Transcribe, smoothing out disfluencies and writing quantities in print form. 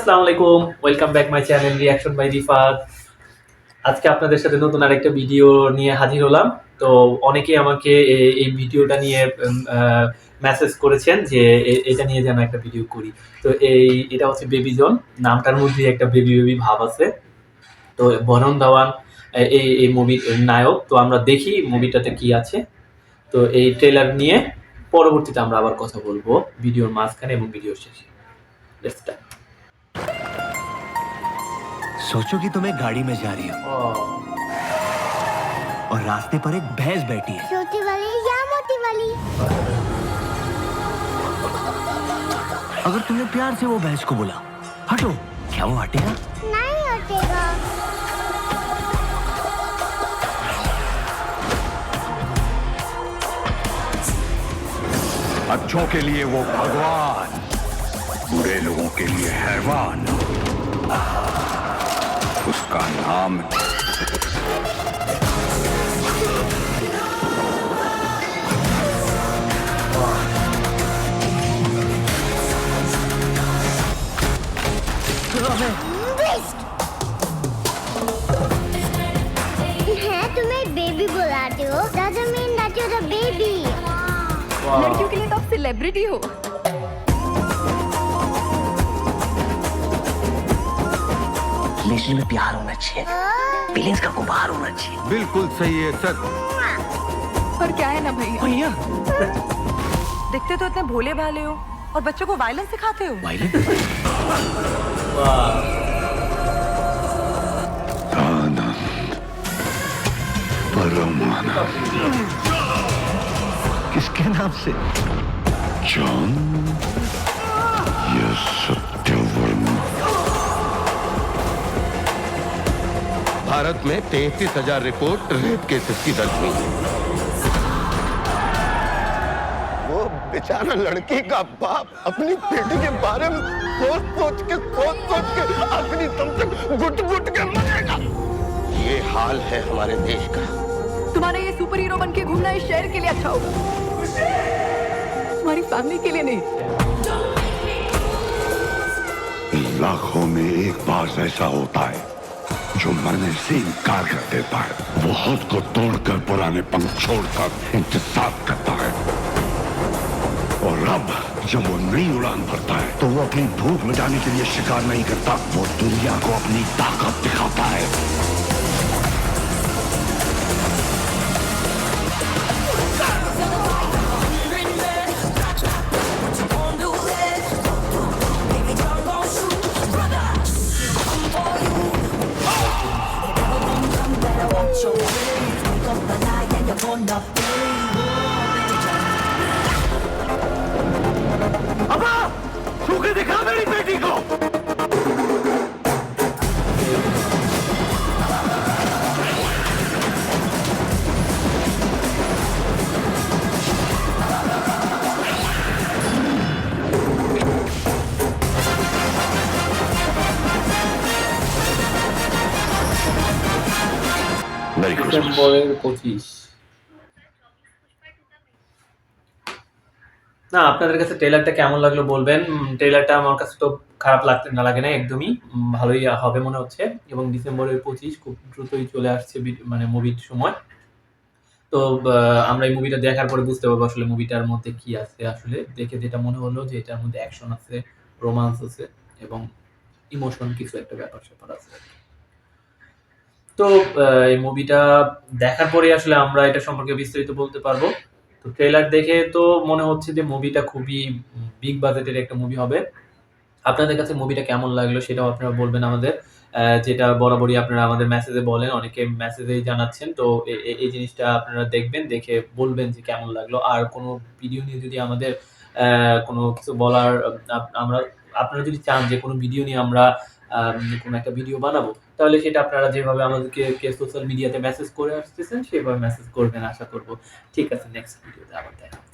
আসসালামু আলাইকুম। Welcome back my channel reaction by Rifat. আজকে আপনাদের সাথে নতুন আরেকটা ভিডিও নিয়ে হাজির হলাম। তো অনেকেই আমাকে এই ভিডিওটা নিয়ে মেসেজ করেছেন যে এটা নিয়ে যেন একটা ভিডিও করি। তো এটা হচ্ছে বেবি জোন। নামটার মধ্যেই একটা বেবি ভাব আছে। তো বরুণ ধাওয়ান এই মুভির নায়ক। তো আমরা দেখি মুভিটাতে কি আছে। তো এই ট্রেলার নিয়ে পরবর্তীতে আমরা আবার কথা বলবো ভিডিওর মাঝখানে এবং ভিডিওর শেষে। Let's start. सोचो कि तुम एक गाड़ी में जा रही हो और रास्ते पर एक भैंस बैठी है। छोटी वाली या मोटी वाली? अगर तुमने प्यार से वो भैंस को बोला हटो, क्या वो हटेगा? नहीं हटेगा। अच्छों के लिए वो भगवान, बुरे लोगों के लिए हैवान। उसका नाम बेस्ट। मैं तुम्हें बेबी बुलाती हूँ। Doesn't mean that you're the baby. लड़कियों के लिए तो आप सेलिब्रिटी हो। रिलेशन में प्यार होना चाहिए, फीलिंग्स का गुबार होना चाहिए। बिल्कुल सही है सर। पर क्या है ना भैया, भैया दिखते तो इतने भोले भाले हो और बच्चों को वायलेंस सिखाते हो। वायलेंस? आनंद, परम आनंद। किसके नाम से? जान, ये सत्यवर्मा। भारत में 33,000 रिपोर्ट रेप केसेस की दर्ज हुई है। वो बेचारा लड़की का बाप अपनी बेटी के बारे में सोच के आखिरी दम तक घुट के मरेगा। ये हाल है हमारे देश का। तुम्हारा ये सुपर हीरो बन के घूमना इस शहर के लिए अच्छा होगा, तुम्हारी फैमिली के लिए नहीं। लाखों में एक बार ऐसा होता है जो मरने से इनकार कर देता है। वो खुद को तोड़कर पुराने पंख छोड़कर इंतजार करता है, और अब जब वो नई उड़ान भरता है तो वो अपनी भूख मिटाने के लिए शिकार नहीं करता, वो दुनिया को अपनी ताकत दिखाता है। अब्बा, छू के दिखा मेरी बेटी को। Merry Christmas. ডিসেম্বরের 25। না, আপনাদের কাছে ট্রেলারটা কেমন লাগলো বলবেন। ট্রেলারটা আমার কাছে তো খারাপ লাগে না একদমই। ভালোই হবে মনে হচ্ছে, এবং ডিসেম্বরের 25 খুব দ্রুতই চলে আসছে মানে মুভির সময়। তো আমরা এই মুভিটা দেখার পরে বুঝতে পারবো আসলে মুভিটার মধ্যে কি আছে। আসলে দেখে যেটা মনে হলো যে এটার মধ্যে অ্যাকশন আছে, রোমান্স আছে এবং ইমোশন কিছু একটা ব্যাপার-স্যাপার আছে। তো এই মুভিটা দেখার পরে আসলে আমরা এটা সম্পর্কে বিস্তারিত বলতে পারবো। তো ট্রেলার দেখে তো মনে হচ্ছে যে মুভিটা খুবই বিগ বাজেটের একটা মুভি হবে। আপনাদের কাছে মুভিটা কেমন লাগলো সেটাও আপনারা বলবেন আমাদের। যেটা বরাবরই আপনারা আমাদের মেসেজে বলেন, অনেকে মেসেজেই জানাচ্ছেন। তো এই জিনিসটা আপনারা দেখবেন, দেখে বলবেন যে কেমন লাগলো। আর কোনো ভিডিও নিয়ে যদি আমাদের কোনো কিছু বলার আপনারা যদি চান যে কোনো ভিডিও নিয়ে আমরা কোনো একটা ভিডিও বানাবো, তাহলে সেটা আপনারা যেভাবে আমাদেরকে সোশ্যাল মিডিয়াতে মেসেজ করে আসতেছেন সেভাবে মেসেজ করবেন আশা করব। ঠিক আছে, নেক্সট ভিডিওতে আবার দেখা হবে।